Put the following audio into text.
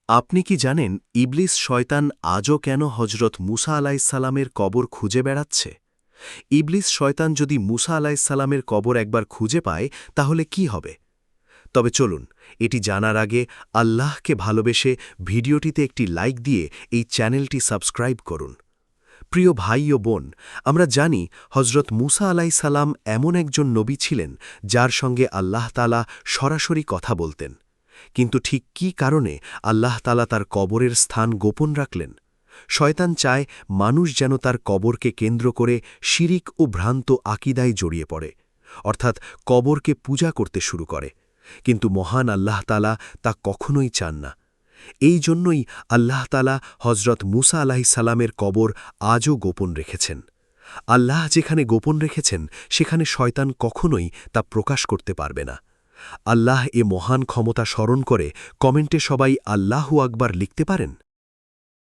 আপনি কি জানেন ইবলিস শয়তান আজও কেন হজরত মুসা আলাইসাল্লামের কবর খুঁজে বেড়াচ্ছে? ইবলিস শয়তান যদি মুসা আলাইসাল্লামের কবর একবার খুঁজে পায় তাহলে কি হবে? তবে চলুন, এটি জানার আগে আল্লাহকে ভালোবেসে ভিডিওটিতে একটি লাইক দিয়ে এই চ্যানেলটি সাবস্ক্রাইব করুন। প্রিয় ভাই ও বোন, আমরা জানি হজরত মুসা আলাইসাল্লাম এমন একজন নবী ছিলেন যার সঙ্গে আল্লাহ তাআলা সরাসরি কথা বলতেন। কিন্তু ঠিক কী কারণে আল্লাহ তাআলা তার কবরের স্থান গোপন রাখলেন? শয়তান চায় মানুষ যেন তার কবরকে কেন্দ্র করে শিরিক ও ভ্রান্ত আকিদায় জড়িয়ে পড়ে, অর্থাৎ কবরকে পূজা করতে শুরু করে। কিন্তু মহান আল্লাহ তাআলা তা কখনোই চান না। এই জন্যই আল্লাহ তাআলা হজরত মুসা আলাইহিসসালামের কবর আজও গোপন রেখেছেন। আল্লাহ যেখানে গোপন রেখেছেন সেখানে শয়তান কখনোই তা প্রকাশ করতে পারবে না। আল্লাহ এ মহান ক্ষমতা স্মরণ করে কমেন্টে সবাই আল্লাহু আকবার লিখতে পারেন।